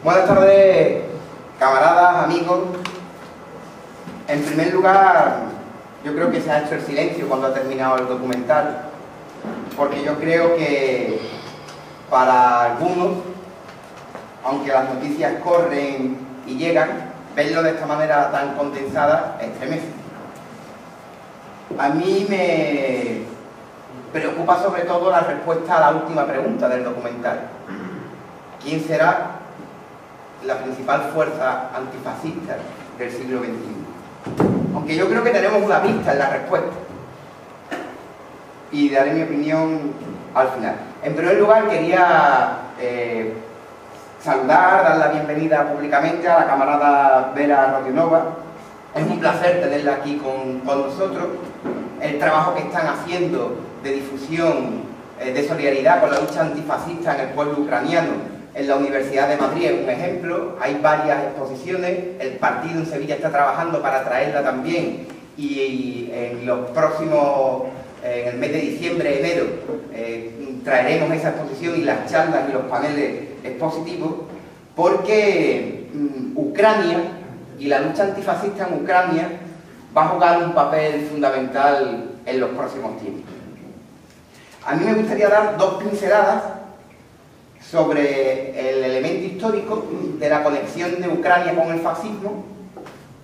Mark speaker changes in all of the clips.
Speaker 1: Buenas tardes, camaradas, amigos. En primer lugar, yo creo que se ha hecho el silencio cuando ha terminado el documental, porque yo creo que para algunos, aunque las noticias corren y llegan, verlo de esta manera tan condensada estremece. A mí me preocupa sobre todo la respuesta a la última pregunta del documental. ¿Quién será la principal fuerza antifascista del siglo XXI? Aunque yo creo que tenemos una pista en la respuesta. Y daré mi opinión al final. En primer lugar, quería saludar, dar la bienvenida públicamente a la camarada Vera Rodionova. Es un placer tenerla aquí con nosotros. El trabajo que están haciendo de difusión, de solidaridad con la lucha antifascista en el pueblo ucraniano en la Universidad de Madrid es un ejemplo. Hay varias exposiciones, el partido en Sevilla está trabajando para traerla también y en los próximos, en el mes de diciembre, enero, traeremos esa exposición y las charlas y los paneles expositivos, porque Ucrania y la lucha antifascista en Ucrania va a jugar un papel fundamental en los próximos tiempos. A mí me gustaría dar dos pinceladas sobre el elemento histórico de la conexión de Ucrania con el fascismo,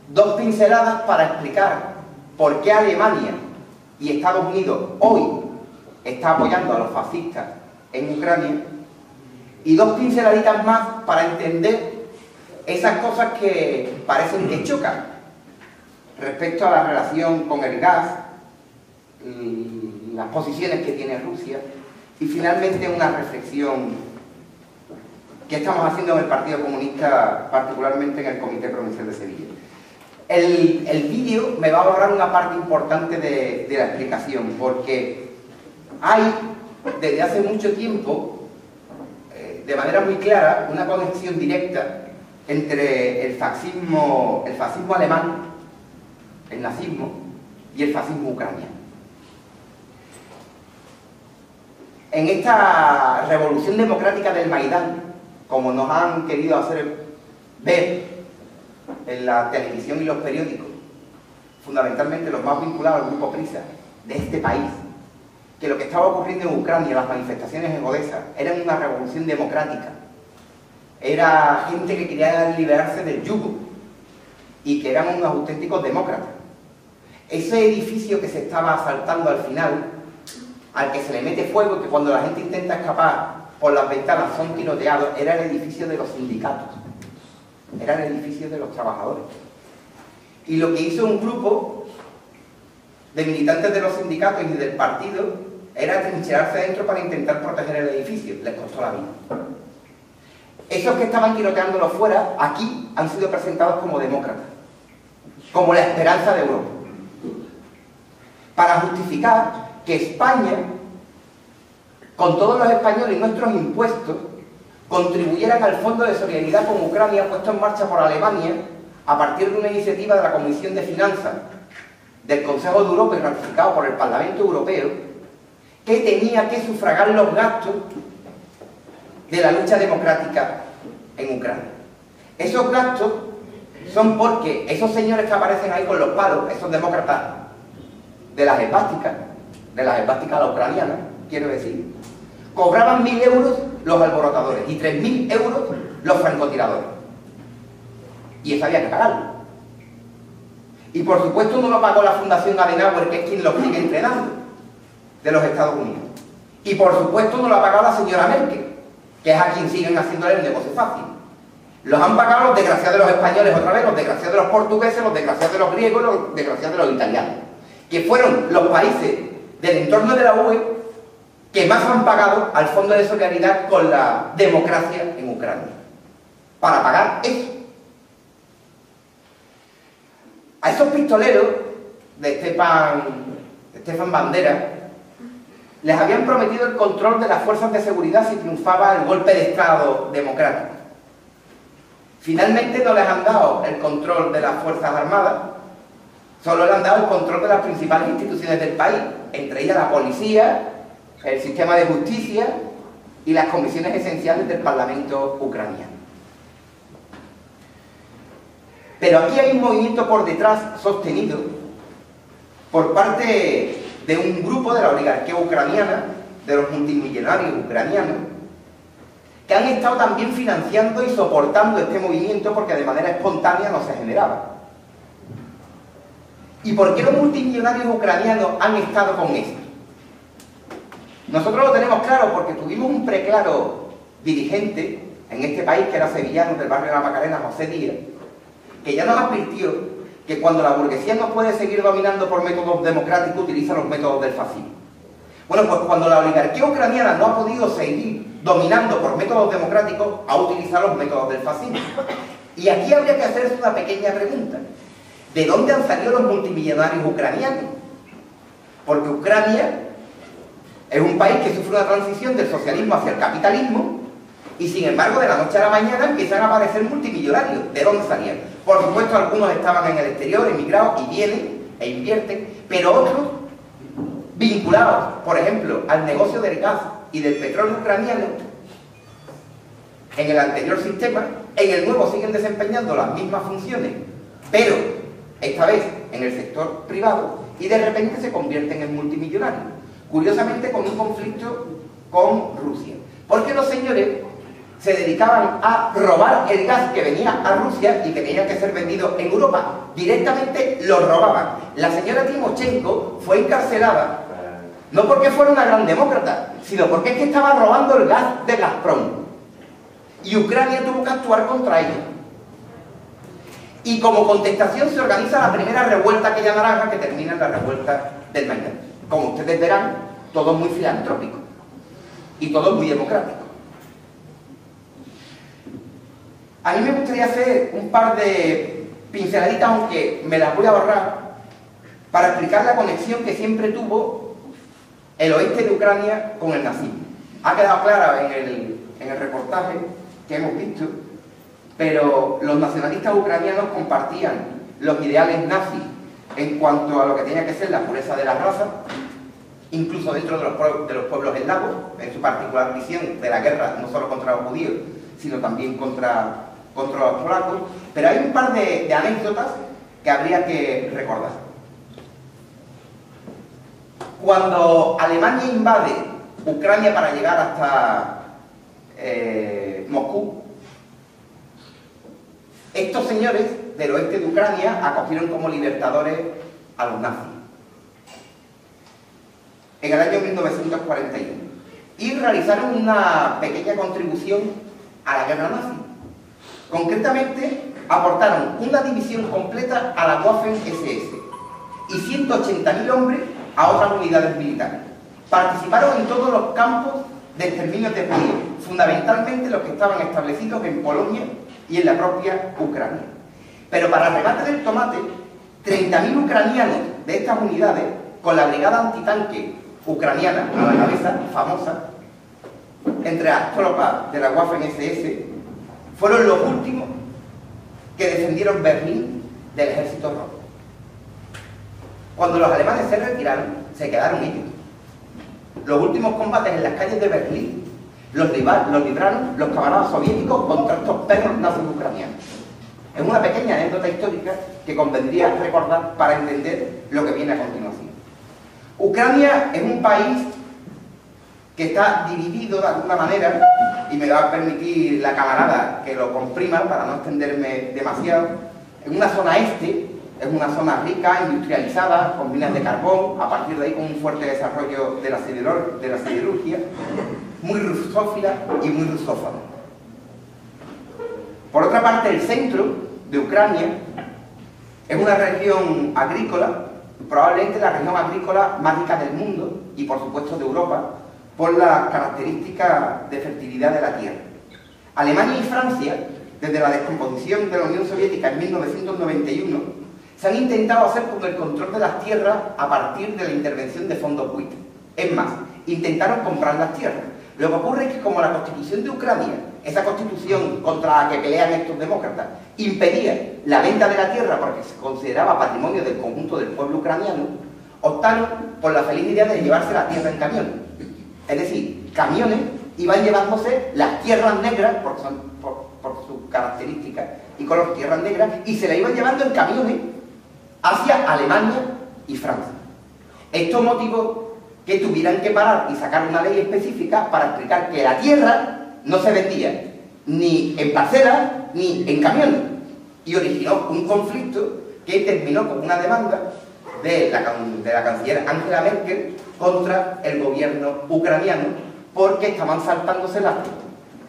Speaker 1: dos pinceladas para explicar por qué Alemania y Estados Unidos hoy está apoyando a los fascistas en Ucrania, y dos pinceladitas más para entender esas cosas que parecen que chocan respecto a la relación con el gas, las posiciones que tiene Rusia, y finalmente una reflexión que estamos haciendo en el Partido Comunista, particularmente en el Comité Provincial de Sevilla. El vídeo me va a ahorrar una parte importante de la explicación, porque hay, desde hace mucho tiempo, de manera muy clara, una conexión directa entre el fascismo alemán, el nazismo, y el fascismo ucraniano. En esta revolución democrática del Maidán, como nos han querido hacer ver en la televisión y los periódicos, fundamentalmente los más vinculados al grupo Prisa de este país, que lo que estaba ocurriendo en Ucrania, las manifestaciones en Odessa, eran una revolución democrática. Era gente que quería liberarse del yugo y que eran unos auténticos demócratas. Ese edificio que se estaba asaltando al final, al que se le mete fuego, que cuando la gente intenta escapar por las ventanas son tiroteados, era el edificio de los sindicatos, era el edificio de los trabajadores. Y lo que hizo un grupo de militantes de los sindicatos y del partido era trincherarse dentro para intentar proteger el edificio. Les costó la vida. Esos que estaban tiroteándolo fuera, aquí han sido presentados como demócratas, como la esperanza de Europa, para justificar que España, con todos los españoles y nuestros impuestos, contribuyeran al Fondo de Solidaridad con Ucrania puesto en marcha por Alemania a partir de una iniciativa de la Comisión de Finanzas del Consejo de Europa y ratificado por el Parlamento Europeo, que tenía que sufragar los gastos de la lucha democrática en Ucrania. Esos gastos son porque esos señores que aparecen ahí con los palos, esos demócratas de las esvásticas a la ucraniana, quiero decir, cobraban 1.000 euros los alborotadores y 3.000 euros los francotiradores. Y eso había que pagarlo. Y por supuesto no lo pagó la Fundación Adenauer, que es quien los sigue entrenando, de los Estados Unidos. Y por supuesto no lo ha pagado la señora Merkel, que es a quien siguen haciéndole el negocio fácil. Los han pagado los desgraciados de los españoles otra vez, los desgraciados de los portugueses, los desgraciados de los griegos, los desgraciados de los italianos, que fueron los países del entorno de la UE que más han pagado al Fondo de Solidaridad con la democracia en Ucrania, para pagar eso. A esos pistoleros de Stefan Bandera les habían prometido el control de las fuerzas de seguridad si triunfaba el golpe de Estado democrático. Finalmente no les han dado el control de las Fuerzas Armadas, solo le han dado el control de las principales instituciones del país, entre ellas la policía, el sistema de justicia y las comisiones esenciales del Parlamento ucraniano. Pero aquí hay un movimiento por detrás sostenido por parte de un grupo de la oligarquía ucraniana, de los multimillonarios ucranianos, que han estado también financiando y soportando este movimiento porque de manera espontánea no se generaba. ¿Y por qué los multimillonarios ucranianos han estado con esto? Nosotros lo tenemos claro porque tuvimos un preclaro dirigente en este país que era sevillano del barrio de la Macarena, José Díaz, que ya nos advirtió que cuando la burguesía no puede seguir dominando por métodos democráticos, utiliza los métodos del fascismo. Bueno, pues cuando la oligarquía ucraniana no ha podido seguir dominando por métodos democráticos, ha utilizado los métodos del fascismo. Y aquí habría que hacerse una pequeña pregunta. ¿De dónde han salido los multimillonarios ucranianos? Porque Ucrania es un país que sufre una transición del socialismo hacia el capitalismo y sin embargo de la noche a la mañana empiezan a aparecer multimillonarios. ¿De dónde salían? Por supuesto algunos estaban en el exterior, emigrados y vienen e invierten, pero otros vinculados, por ejemplo, al negocio del gas y del petróleo ucraniano, en el anterior sistema, en el nuevo siguen desempeñando las mismas funciones, pero esta vez en el sector privado, y de repente se convierten en multimillonarios. Curiosamente con un conflicto con Rusia. Porque los señores se dedicaban a robar el gas que venía a Rusia y que tenía que ser vendido en Europa. Directamente lo robaban. La señora Timoshenko fue encarcelada, no porque fuera una gran demócrata, sino porque es que estaba robando el gas de Gazprom. Y Ucrania tuvo que actuar contra ellos. Y como contestación se organiza la primera revuelta aquella naranja que termina en la revuelta del Maidán. Como ustedes verán, todo muy filantrópico y todo muy democrático. A mí me gustaría hacer un par de pinceladitas, aunque me las voy a ahorrar, para explicar la conexión que siempre tuvo el oeste de Ucrania con el nazismo. Ha quedado clara en el reportaje que hemos visto, pero los nacionalistas ucranianos compartían los ideales nazis en cuanto a lo que tenía que ser la pureza de la raza, incluso dentro de los pueblos eslavos, en su particular visión de la guerra, no solo contra los judíos, sino también contra los polacos. Pero hay un par de anécdotas que habría que recordar. Cuando Alemania invade Ucrania para llegar hasta Moscú, estos señores del oeste de Ucrania acogieron como libertadores a los nazis en el año 1941 y realizaron una pequeña contribución a la guerra nazi. Concretamente, aportaron una división completa a la Waffen-SS y 180.000 hombres a otras unidades militares. Participaron en todos los campos de exterminio de judíos, fundamentalmente los que estaban establecidos en Polonia y en la propia Ucrania. Pero para remate del tomate, 30.000 ucranianos de estas unidades, con la brigada antitanque ucraniana a la cabeza, famosa, entre las tropas de la Waffen-SS, fueron los últimos que defendieron Berlín del ejército rojo. Cuando los alemanes se retiraron, se quedaron ellos. Los últimos combates en las calles de Berlín los libraron los camaradas soviéticos contra estos perros nazis ucranianos. Es una pequeña anécdota histórica que convendría recordar para entender lo que viene a continuación. Ucrania es un país que está dividido de alguna manera, y me va a permitir la camarada que lo comprima para no extenderme demasiado, en una zona este, es una zona rica, industrializada, con minas de carbón, a partir de ahí con un fuerte desarrollo de la siderurgia, muy rusófila y muy rusófona. Por otra parte, el centro de Ucrania es una región agrícola, probablemente la región agrícola más rica del mundo y por supuesto de Europa, por las características de fertilidad de la tierra. Alemania y Francia, desde la descomposición de la Unión Soviética en 1991, se han intentado hacer con el control de las tierras a partir de la intervención de fondos buitres. Es más, intentaron comprar las tierras. Lo que ocurre es que como la Constitución de Ucrania, esa Constitución contra la que pelean estos demócratas, impedía la venta de la tierra porque se consideraba patrimonio del conjunto del pueblo ucraniano, optaron por la feliz idea de llevarse la tierra en camiones. Es decir, camiones iban llevándose las tierras negras, porque son por sus características, y color tierra negra, y se la iban llevando en camiones hacia Alemania y Francia. Esto motivó que tuvieran que parar y sacar una ley específica para explicar que la tierra no se vendía ni en parcelas ni en camiones, y originó un conflicto que terminó con una demanda de la canciller Angela Merkel contra el gobierno ucraniano, porque estaban saltándose las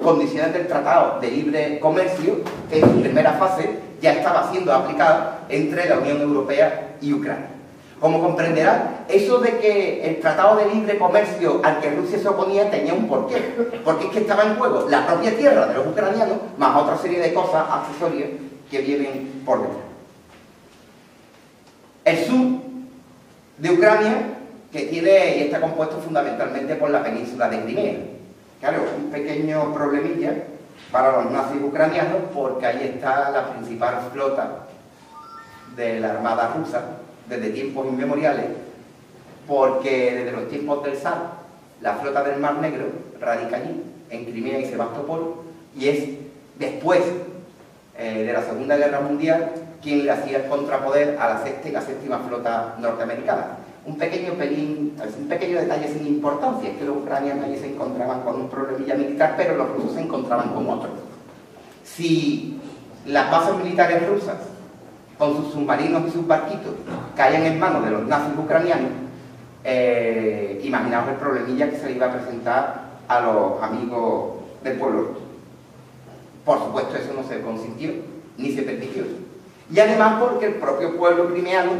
Speaker 1: condiciones del Tratado de Libre Comercio, que en su primera fase ya estaba siendo aplicado entre la Unión Europea y Ucrania. Como comprenderán, eso de que el Tratado de Libre Comercio al que Rusia se oponía tenía un porqué, porque es que estaba en juego la propia tierra de los ucranianos, más otra serie de cosas accesorias que vienen por detrás. El sur de Ucrania, que tiene y está compuesto fundamentalmente por la península de Crimea. Claro, un pequeño problemilla para los nazis ucranianos, porque ahí está la principal flota de la Armada rusa desde tiempos inmemoriales, porque desde los tiempos del zar la flota del Mar Negro radica allí, en Crimea y Sebastopol, y es después de la Segunda Guerra Mundial quien le hacía el contrapoder a la sexta y la séptima flota norteamericana. Un pequeño detalle sin importancia, es que los ucranianos allí se encontraban con un problemilla militar, pero los rusos se encontraban con otro. Si las bases militares rusas, con sus submarinos y sus barquitos, caían en manos de los nazis ucranianos, imaginaos el problemilla que se le iba a presentar a los amigos del pueblo ruso. Por supuesto, eso no se consintió ni se permitió. Y además porque el propio pueblo crimeano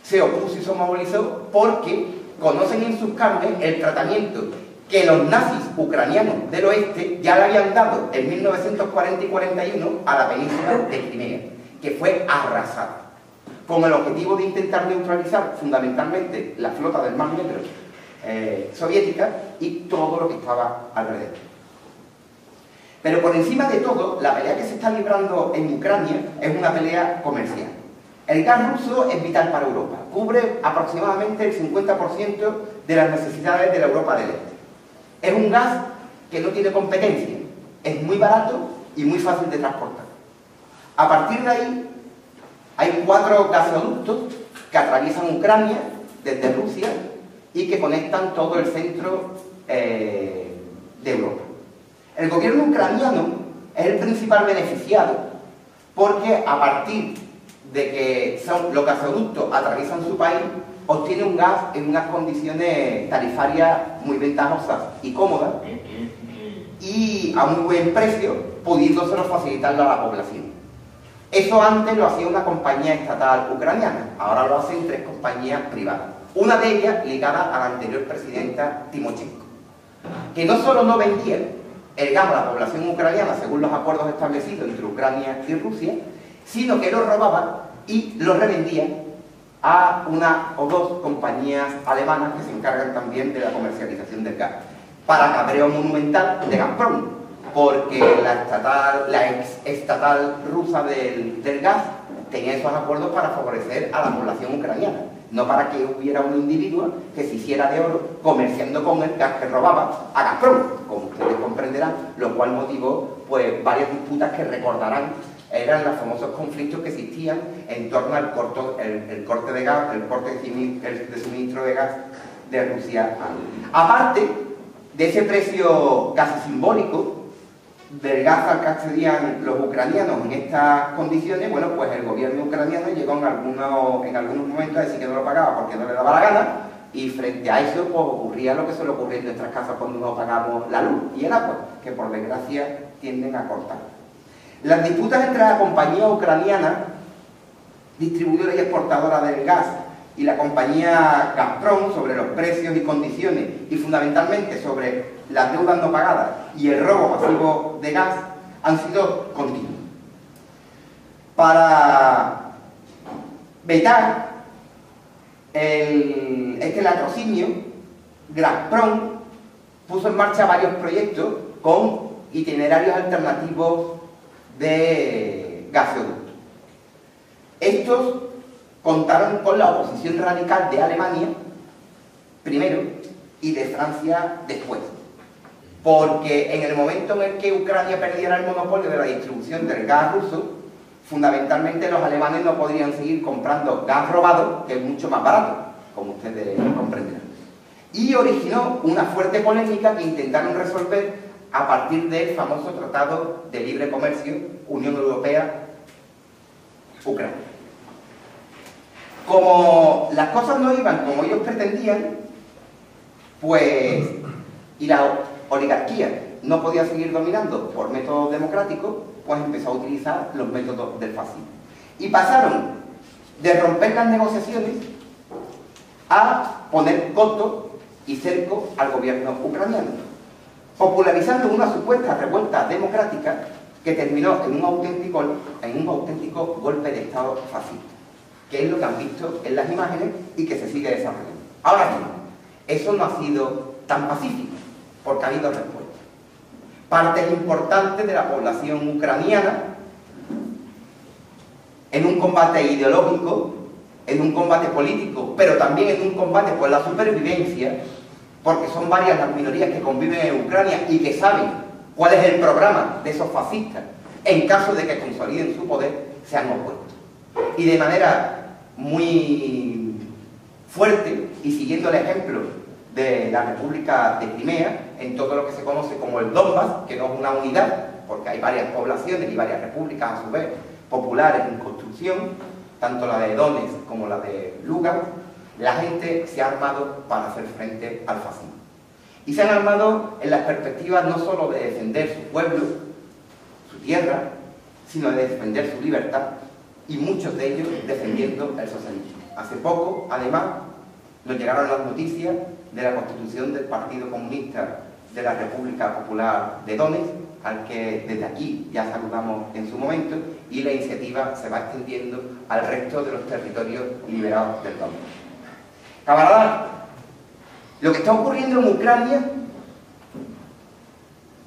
Speaker 1: se opuso y se movilizó, porque conocen en sus carnes el tratamiento que los nazis ucranianos del oeste ya le habían dado en 1940 y 41 a la península de Crimea, que fue arrasada, con el objetivo de intentar neutralizar fundamentalmente la flota del Mar Negro soviética y todo lo que estaba alrededor. Pero por encima de todo, la pelea que se está librando en Ucrania es una pelea comercial. El gas ruso es vital para Europa, cubre aproximadamente el 50% de las necesidades de la Europa del Este. Es un gas que no tiene competencia, es muy barato y muy fácil de transportar. A partir de ahí, hay 4 gasoductos que atraviesan Ucrania desde Rusia y que conectan todo el centro de Europa. El gobierno ucraniano es el principal beneficiado, porque a partir de que los gasoductos atraviesan su país, obtiene un gas en unas condiciones tarifarias muy ventajosas y cómodas, y a muy buen precio, pudiéndoselo facilitarlo a la población. Eso antes lo hacía una compañía estatal ucraniana, ahora lo hacen 3 compañías privadas, una de ellas ligada a la anterior presidenta Timochenko, que no solo no vendía el gas a la población ucraniana según los acuerdos establecidos entre Ucrania y Rusia, sino que lo robaba y lo revendía a una o 2 compañías alemanas que se encargan también de la comercialización del gas, para cabreo monumental de Gazprom, porque la ex estatal rusa del gas tenía esos acuerdos para favorecer a la población ucraniana, no para que hubiera un individuo que se hiciera de oro comerciando con el gas que robaba a Gazprom, como ustedes comprenderán, lo cual motivó pues varias disputas que recordarán eran los famosos conflictos que existían en torno al corte de gas, el corte de suministro de gas de Rusia. Aparte de ese precio casi simbólico del gas al que accedían los ucranianos en estas condiciones, bueno, pues el gobierno ucraniano llegó en algunos momentos a decir que no lo pagaba porque no le daba la gana, y frente a eso pues ocurría lo que suele ocurrir en nuestras casas cuando no pagamos la luz y el agua, que por desgracia tienden a cortar. Las disputas entre la compañía ucraniana, distribuidora y exportadora del gas, y la compañía Gazprom sobre los precios y condiciones, y fundamentalmente sobre las deudas no pagadas y el robo masivo de gas, han sido continuos. Para vetar este latrocinio, Gazprom puso en marcha varios proyectos con itinerarios alternativos de gasoductos. Estos contaron con la oposición radical de Alemania primero y de Francia después, porque en el momento en el que Ucrania perdiera el monopolio de la distribución del gas ruso, fundamentalmente los alemanes no podrían seguir comprando gas robado, que es mucho más barato, como ustedes comprenderán. Y originó una fuerte polémica que intentaron resolver a partir del famoso Tratado de Libre Comercio Unión Europea-Ucrania. Como las cosas no iban como ellos pretendían, pues, y la oligarquía no podía seguir dominando por métodos democráticos, pues empezó a utilizar los métodos del fascismo. Y pasaron de romper las negociaciones a poner coto y cerco al gobierno ucraniano, popularizando una supuesta revuelta democrática que terminó en un auténtico golpe de Estado fascista, que es lo que han visto en las imágenes y que se sigue desarrollando. Ahora bien, eso no ha sido tan pacífico, porque ha habido respuestas. Partes importantes de la población ucraniana, en un combate ideológico, en un combate político, pero también en un combate por la supervivencia, porque son varias las minorías que conviven en Ucrania y que saben cuál es el programa de esos fascistas en caso de que consoliden su poder, se han opuesto. Y de manera muy fuerte, y siguiendo el ejemplo de la República de Crimea, en todo lo que se conoce como el Donbass, que no es una unidad, porque hay varias poblaciones y varias repúblicas a su vez populares en construcción, tanto la de Donetsk como la de Lugansk, la gente se ha armado para hacer frente al fascismo. Y se han armado en las perspectivas no solo de defender su pueblo, su tierra, sino de defender su libertad, y muchos de ellos defendiendo el socialismo. Hace poco, además, nos llegaron las noticias de la constitución del Partido Comunista de la República Popular de Donetsk, al que desde aquí ya saludamos en su momento, y la iniciativa se va extendiendo al resto de los territorios liberados del Donbass. Camaradas, lo que está ocurriendo en Ucrania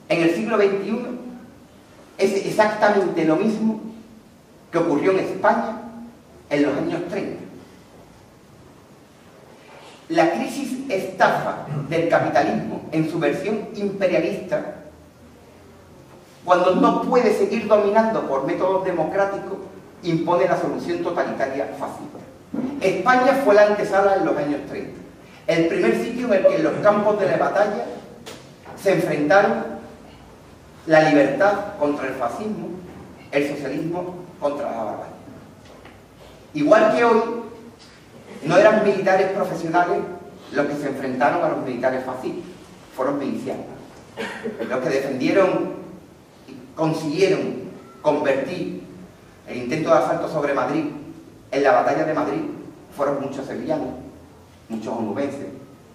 Speaker 1: en el siglo XXI es exactamente lo mismo que ocurrió en España en los años 30. La crisis estafa del capitalismo en su versión imperialista, cuando no puede seguir dominando por métodos democráticos, impone la solución totalitaria fascista. España fue la antesala en los años 30, el primer sitio en el que en los campos de la batalla se enfrentaron la libertad contra el fascismo, el socialismo contra la barbarie. Igual que hoy, no eran militares profesionales los que se enfrentaron a los militares fascistas, fueron milicianos. Los que defendieron y consiguieron convertir el intento de asalto sobre Madrid en la batalla de Madrid fueron muchos sevillanos, muchos onubenses,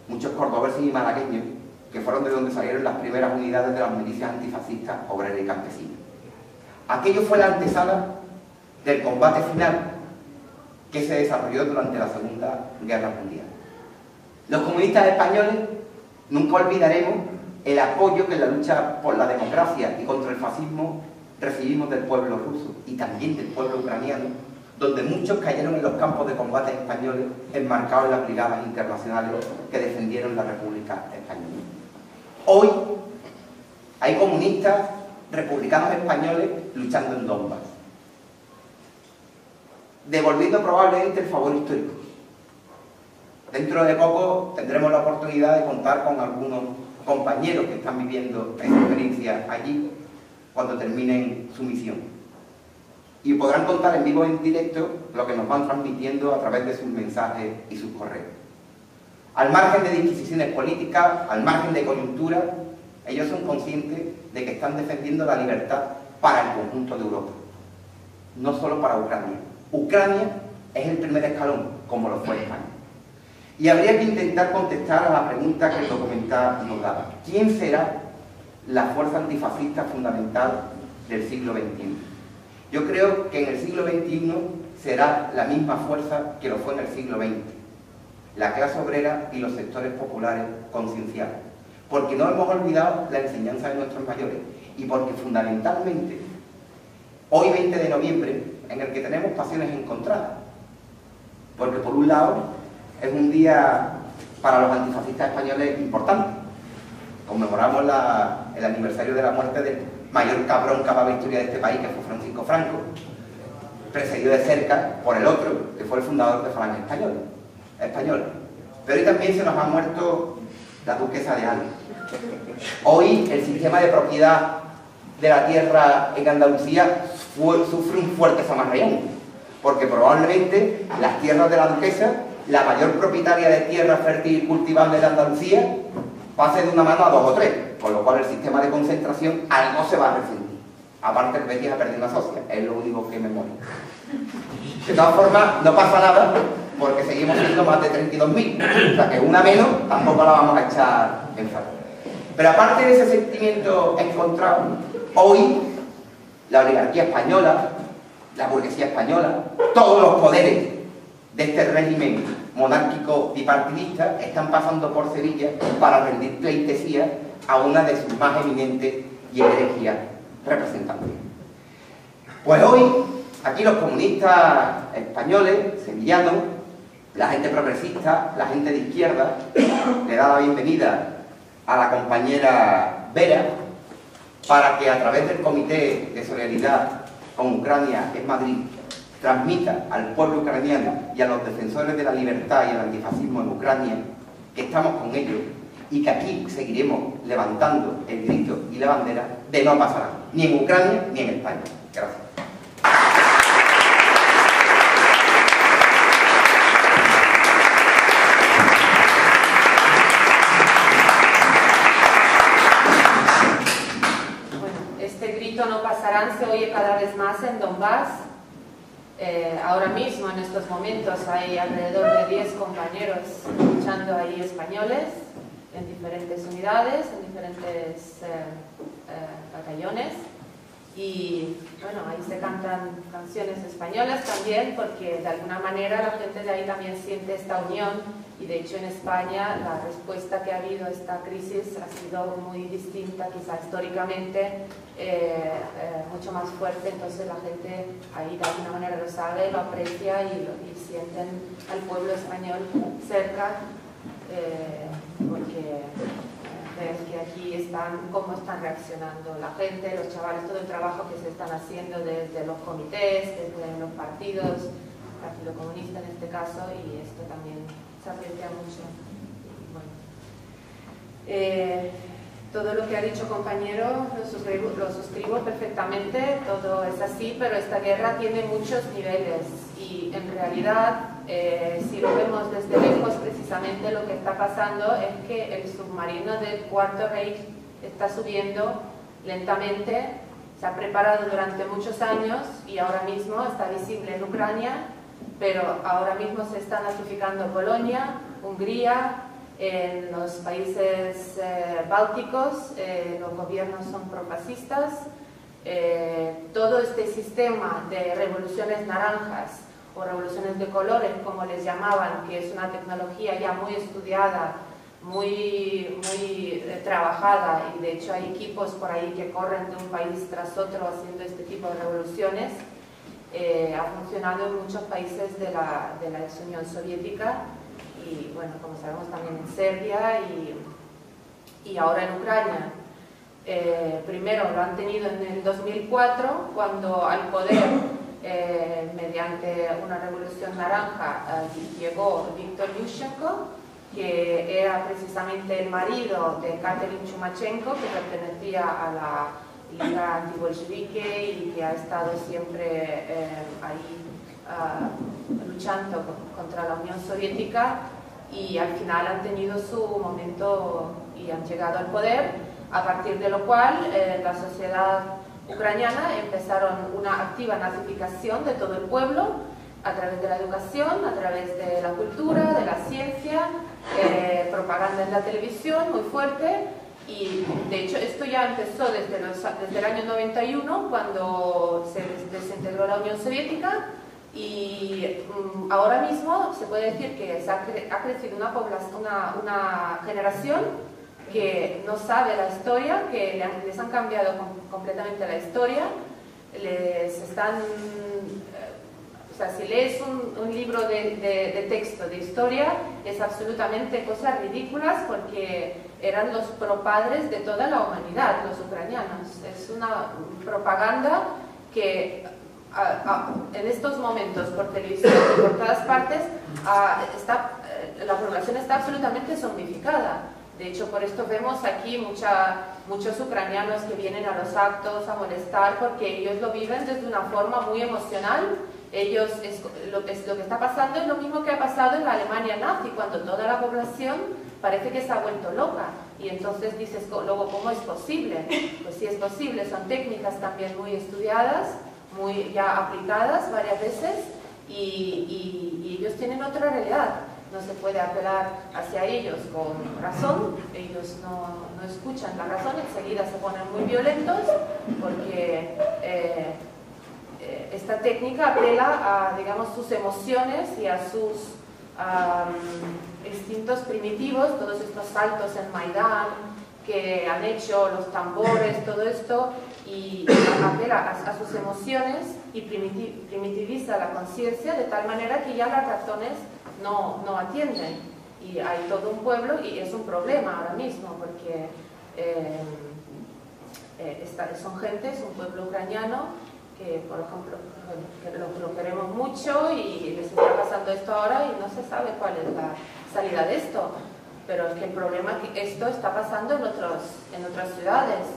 Speaker 1: muchos cordobeses y malagueños, que fueron de donde salieron las primeras unidades de las milicias antifascistas obreras y campesinas. Aquello fue la antesala del combate final que se desarrolló durante la Segunda Guerra Mundial. Los comunistas españoles nunca olvidaremos el apoyo que en la lucha por la democracia y contra el fascismo recibimos del pueblo ruso y también del pueblo ucraniano, donde muchos cayeron en los campos de combate españoles enmarcados en las brigadas internacionales que defendieron la República Española. Hoy hay comunistas republicanos españoles luchando en Donbass, devolviendo probablemente el favor histórico. Dentro de poco tendremos la oportunidad de contar con algunos compañeros que están viviendo esa experiencia allí cuando terminen su misión. Y podrán contar en vivo y en directo lo que nos van transmitiendo a través de sus mensajes y sus correos. Al margen de disquisiciones políticas, al margen de coyuntura, ellos son conscientes de que están defendiendo la libertad para el conjunto de Europa, no solo para Ucrania. Ucrania es el primer escalón, como lo fue España. Y habría que intentar contestar a la pregunta que el documental nos daba. ¿Quién será la fuerza antifascista fundamental del siglo XXI? Yo creo que en el siglo XXI será la misma fuerza que lo fue en el siglo XX. La clase obrera y los sectores populares concienciados. Porque no hemos olvidado la enseñanza de nuestros mayores. Y porque fundamentalmente, hoy 20 de noviembre, en el que tenemos pasiones encontradas. Porque por un lado, es un día para los antifascistas españoles importante. Conmemoramos el aniversario de la muerte del mayor cabrón que ha dado la historia de este país, que fue Francisco Franco. precedido de cerca por el otro, que fue el fundador de Falange Española. Pero hoy también se nos ha muerto la duquesa de Alba. Hoy el sistema de propiedad de la tierra en Andalucía sufre un fuerte zamarreón, porque probablemente las tierras de la duquesa, la mayor propietaria de tierra fértil cultivable de Andalucía, pase de una mano a 2 o 3, con lo cual el sistema de concentración algo se va a resentir. Aparte, el Betis ha perdido una socia, es lo único que me muere. De todas formas, no pasa nada, porque seguimos siendo más de 32.000, o sea que una menos tampoco la vamos a echar en falta. Pero aparte de ese sentimiento encontrado, hoy la oligarquía española, la burguesía española, todos los poderes de este régimen monárquico bipartidista están pasando por Sevilla para rendir pleitesía a una de sus más eminentes y egregias representantes. Pues hoy, aquí los comunistas españoles, sevillanos, la gente progresista, la gente de izquierda, le da la bienvenida a la compañera Vera para que a través del Comité de Solidaridad con Ucrania en Madrid transmita al pueblo ucraniano y a los defensores de la libertad y el antifascismo en Ucrania que estamos con ellos y que aquí seguiremos levantando el grito y la bandera de no pasar nada, ni en Ucrania ni en España. Gracias.
Speaker 2: No pasarán se oye cada vez más en Donbass. Ahora mismo, en estos momentos, hay alrededor de 10 compañeros luchando ahí españoles en diferentes unidades, en diferentes batallones. Y bueno, ahí se cantan canciones españolas también, porque de alguna manera la gente de ahí también siente esta unión. Y de hecho en España la respuesta que ha habido a esta crisis ha sido muy distinta, quizá históricamente mucho más fuerte. Entonces la gente ahí de alguna manera lo sabe, lo aprecia y sienten al pueblo español cerca, porque ven que aquí están, cómo están reaccionando la gente, los chavales, todo el trabajo que se están haciendo desde los comités, desde los partidos, el Partido Comunista en este caso, y esto también se aprecia mucho. Bueno, todo lo que ha dicho compañero lo suscribo perfectamente, todo es así, pero esta guerra tiene muchos niveles y en realidad, si lo vemos desde lejos, precisamente lo que está pasando es que el submarino del Cuarto Reich está subiendo lentamente, se ha preparado durante muchos años y ahora mismo está visible en Ucrania, pero ahora mismo se está nazificando Polonia, Hungría, en los países bálticos los gobiernos son profascistas. Todo este sistema de revoluciones naranjas o revoluciones de colores, como les llamaban, que es una tecnología ya muy estudiada, muy trabajada, y de hecho hay equipos por ahí que corren de un país tras otro haciendo este tipo de revoluciones, ha funcionado en muchos países de la ex Unión Soviética y, bueno, como sabemos también en Serbia y ahora en Ucrania. Primero lo han tenido en el 2004, cuando al poder, mediante una revolución naranja, llegó Víctor Yushchenko, que era precisamente el marido de Katerin Chumachenko, que pertenecía a la Liga Antibolchevique y que ha estado siempre ahí luchando contra la Unión Soviética, y al final han tenido su momento y han llegado al poder, a partir de lo cual la sociedad ucraniana empezaron una activa nazificación de todo el pueblo a través de la educación, a través de la cultura, de la ciencia, propaganda en la televisión muy fuerte. Y de hecho esto ya empezó desde el año 91, cuando se desintegró la Unión Soviética, y ahora mismo se puede decir que ha crecido una generación que no sabe la historia, que les han cambiado completamente la historia, o sea, si lees un libro de texto de historia, es absolutamente cosas ridículas, porque eran los propadres de toda la humanidad, los ucranianos. Es una propaganda que en estos momentos por televisión y por todas partes, la población está absolutamente zombificada. De hecho, por esto vemos aquí muchos ucranianos que vienen a los actos a molestar, porque ellos lo viven desde una forma muy emocional. Lo que está pasando es lo mismo que ha pasado en la Alemania nazi, cuando toda la población parece que se ha vuelto loca. Y entonces dices, luego, ¿cómo es posible? Pues sí es posible, son técnicas también muy estudiadas, muy ya aplicadas varias veces, y ellos tienen otra realidad. No se puede apelar hacia ellos con razón, ellos no escuchan la razón, enseguida se ponen muy violentos, porque esta técnica apela a, digamos, sus emociones y a sus instintos primitivos, todos estos saltos en Maidán que han hecho, los tambores, todo esto, y apela a sus emociones y primitiviza la conciencia de tal manera que ya las razones no atienden. Y hay todo un pueblo, y es un problema ahora mismo, porque son gente, es un pueblo ucraniano que, por ejemplo, que lo queremos mucho, y les está pasando esto ahora y no se sabe cuál es la salida de esto. Pero es que el problema es que esto está pasando en otras ciudades.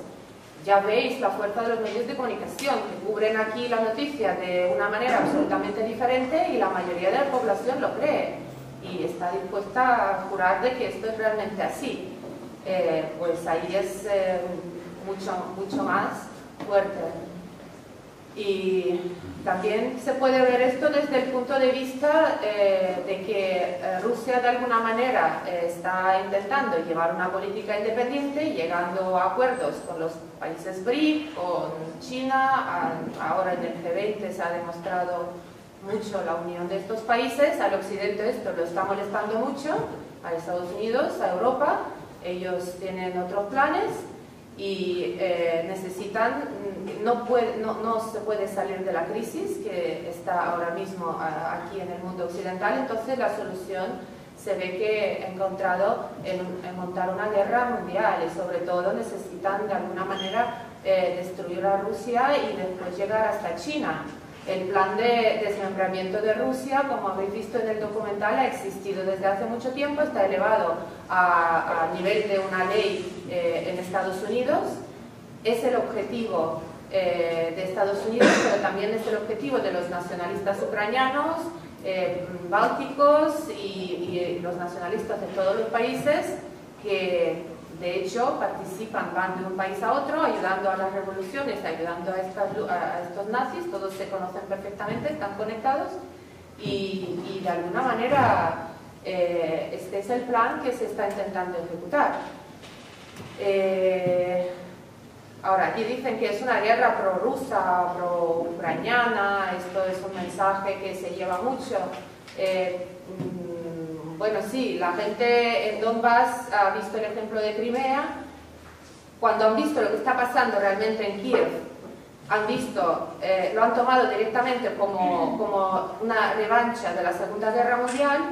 Speaker 2: Ya veis la fuerza de los medios de comunicación, que cubren aquí la noticia de una manera absolutamente diferente, y la mayoría de la población lo cree y está dispuesta a jurar de que esto es realmente así. Pues ahí es mucho más fuerte. Y también se puede ver esto desde el punto de vista de que Rusia de alguna manera está intentando llevar una política independiente, llegando a acuerdos con los países BRIC, con China. Ahora en el G20 se ha demostrado mucho la unión de estos países. Al occidente esto lo está molestando mucho, a Estados Unidos, a Europa. Ellos tienen otros planes y necesitan, no se puede salir de la crisis que está ahora mismo aquí en el mundo occidental. Entonces la solución se ve que ha encontrado en montar una guerra mundial, y sobre todo necesitan de alguna manera destruir a Rusia y después llegar hasta China. El plan de desmembramiento de Rusia, como habéis visto en el documental, ha existido desde hace mucho tiempo, está elevado a nivel de una ley en Estados Unidos. Es el objetivo de Estados Unidos, pero también es el objetivo de los nacionalistas ucranianos, bálticos y los nacionalistas de todos los países que de hecho participan, van de un país a otro, ayudando a las revoluciones, ayudando a estos nazis. Todos se conocen perfectamente, están conectados, y de alguna manera este es el plan que se está intentando ejecutar. Ahora, aquí dicen que es una guerra prorrusa, pro-ucraniana. Esto es un mensaje que se lleva mucho. Bueno, sí, la gente en Donbass ha visto el ejemplo de Crimea. Cuando han visto lo que está pasando realmente en Kiev, lo han tomado directamente como una revancha de la Segunda Guerra Mundial,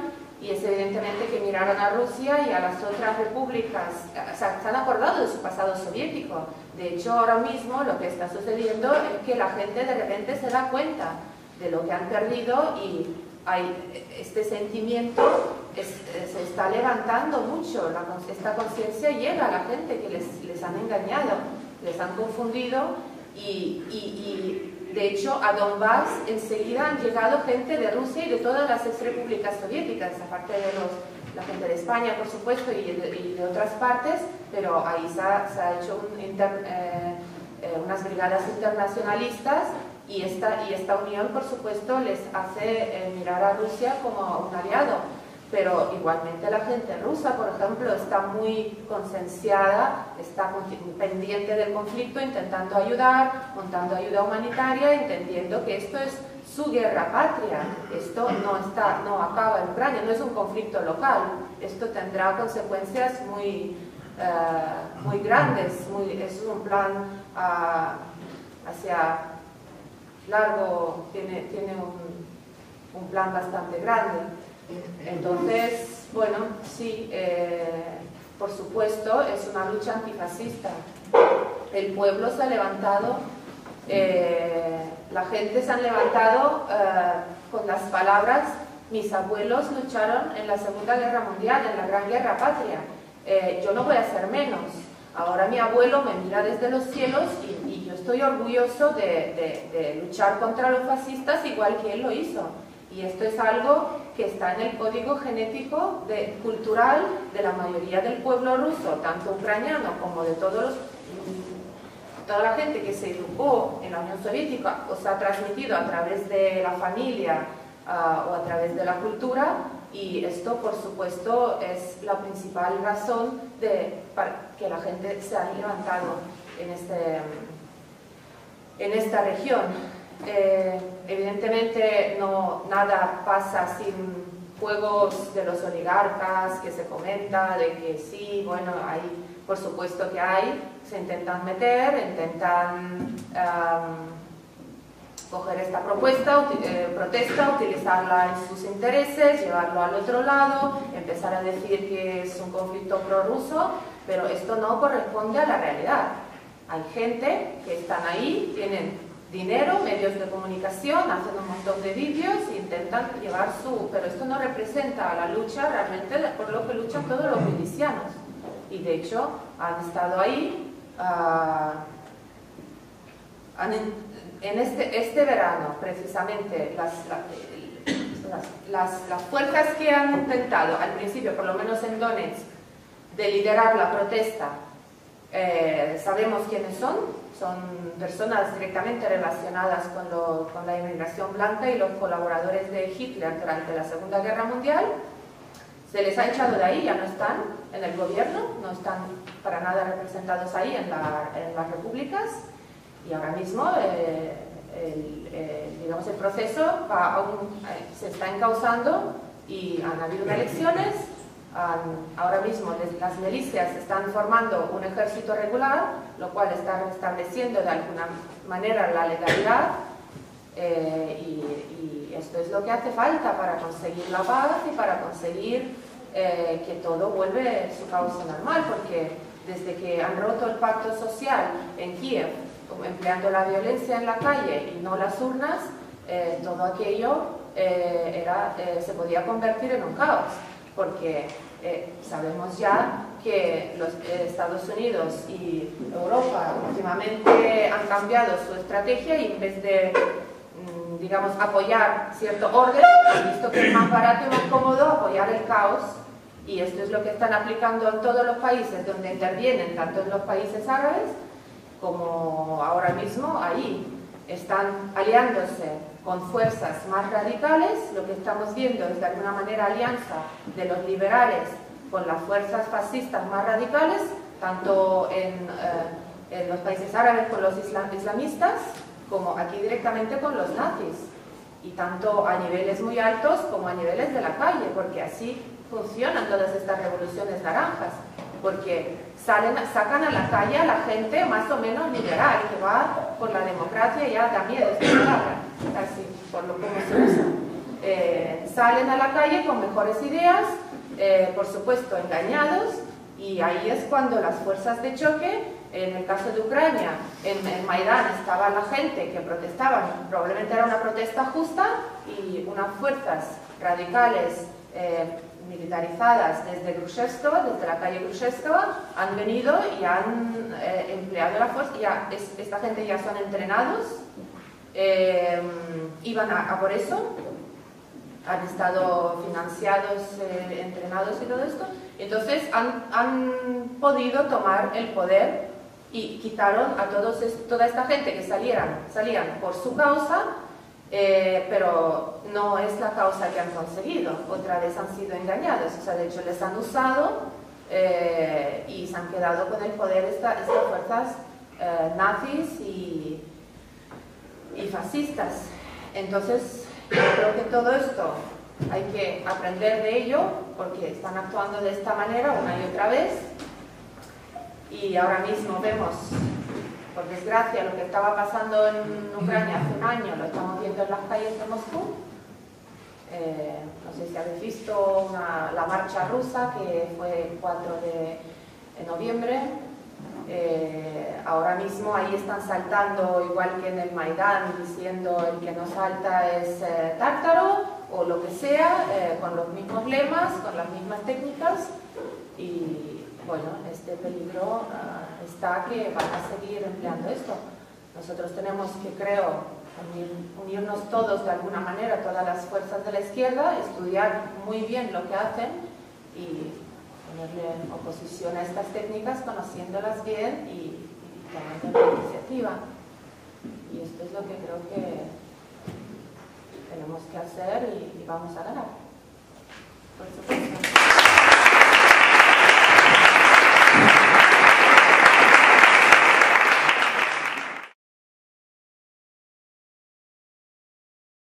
Speaker 2: y es evidentemente que miraron a Rusia y a las otras repúblicas. O sea, se han acordado de su pasado soviético. De hecho, ahora mismo lo que está sucediendo es que la gente de repente se da cuenta de lo que han perdido, y hay este sentimiento, se está levantando mucho, esta conciencia llega a la gente que les han engañado, les han confundido, y de hecho a Donbass enseguida han llegado gente de Rusia y de todas las exrepúblicas soviéticas, aparte de la gente de España, por supuesto, y de otras partes, pero ahí se ha hecho unas brigadas internacionalistas. Y esta unión, por supuesto, les hace mirar a Rusia como un aliado. Pero igualmente la gente rusa, por ejemplo, está muy concienciada, está pendiente del conflicto, intentando ayudar, montando ayuda humanitaria, entendiendo que esto es su guerra patria. Esto no acaba en Ucrania, no es un conflicto local. Esto tendrá consecuencias muy grandes. Es un plan hacia largo, tiene un plan bastante grande. Entonces, bueno, sí, por supuesto, es una lucha antifascista. El pueblo se ha levantado la gente se han levantado con las palabras: mis abuelos lucharon en la Segunda Guerra Mundial, en la Gran Guerra Patria, yo no voy a ser menos. Ahora mi abuelo me mira desde los cielos y yo estoy orgulloso de luchar contra los fascistas igual que él lo hizo. Y esto es algo que está en el código genético cultural de la mayoría del pueblo ruso, tanto ucraniano como de toda la gente que se educó en la Unión Soviética o se ha transmitido a través de la familia o a través de la cultura. Y esto, por supuesto, es la principal razón para que la gente se haya levantado en esta región. Evidentemente nada pasa sin juegos de los oligarcas que se comenta, de que sí, bueno, hay, por supuesto que hay, se intentan meter, intentan coger esta protesta, utilizarla en sus intereses, llevarlo al otro lado, empezar a decir que es un conflicto prorruso, pero esto no corresponde a la realidad. Hay gente que están ahí, tienen dinero, medios de comunicación, hacen un montón de vídeos e intentan llevar pero esto no representa a la lucha realmente por lo que luchan todos los milicianos. Y de hecho han estado ahí en este verano, precisamente, las fuerzas que han intentado, al principio, por lo menos en Donetsk, de liderar la protesta, sabemos quiénes son personas directamente relacionadas con la inmigración blanca y los colaboradores de Hitler durante la Segunda Guerra Mundial. Se les ha echado de ahí, ya no están en el gobierno, no están para nada representados ahí en las repúblicas. Y ahora mismo digamos, el proceso se está encauzando y han habido elecciones. Ahora mismo las milicias están formando un ejército regular, lo cual está restableciendo de alguna manera la legalidad. Y esto es lo que hace falta para conseguir la paz y para conseguir que todo vuelve a su cauce normal, porque desde que han roto el pacto social en Kiev, empleando la violencia en la calle y no las urnas, todo aquello se podía convertir en un caos, porque sabemos ya que los Estados Unidos y Europa últimamente han cambiado su estrategia y en vez de, digamos, apoyar cierto orden, han visto que es más barato y más cómodo apoyar el caos. Y esto es lo que están aplicando en todos los países donde intervienen, tanto en los países árabes como ahora mismo ahí. Están aliándose con fuerzas más radicales. Lo que estamos viendo es de alguna manera alianza de los liberales con las fuerzas fascistas más radicales, tanto en los países árabes con los islamistas, como aquí directamente con los nazis, y tanto a niveles muy altos como a niveles de la calle, porque así funcionan todas estas revoluciones naranjas, porque sacan a la calle a la gente más o menos liberal, que va por la democracia, ya da miedo esta palabra, así por lo como se usa. Salen a la calle con mejores ideas, por supuesto engañados, y ahí es cuando las fuerzas de choque, en el caso de Ucrania, en Maidán estaba la gente que protestaban, probablemente era una protesta justa, y unas fuerzas radicales militarizadas desde Grushevskaya, desde la calle Grushevskaya, han venido y han empleado la fuerza. Esta gente ya son entrenados, iban a por eso, han estado financiados, entrenados y todo esto. Entonces han podido tomar el poder y quitaron a toda esta gente que salían por su causa. Pero no es la causa que han conseguido, otra vez han sido engañados, o sea, de hecho les han usado y se han quedado con el poder estas fuerzas nazis y fascistas. Entonces, yo creo que todo esto hay que aprender de ello, porque están actuando de esta manera una y otra vez, y ahora mismo vemos, por desgracia, lo que estaba pasando en Ucrania hace un año, lo estamos viendo en las calles de Moscú. No sé si habéis visto la marcha rusa, que fue el 4 de noviembre, Ahora mismo ahí están saltando, igual que en el Maidán, diciendo el que no salta es tártaro o lo que sea, con los mismos lemas, con las mismas técnicas, y bueno, este peligro está que van a seguir empleando esto. Nosotros tenemos que, creo, unirnos todos de alguna manera, todas las fuerzas de la izquierda, estudiar muy bien lo que hacen y ponerle oposición a estas técnicas, conociéndolas bien y tomando la iniciativa. Y esto es lo que creo que tenemos que hacer y vamos a ganar. Por supuesto.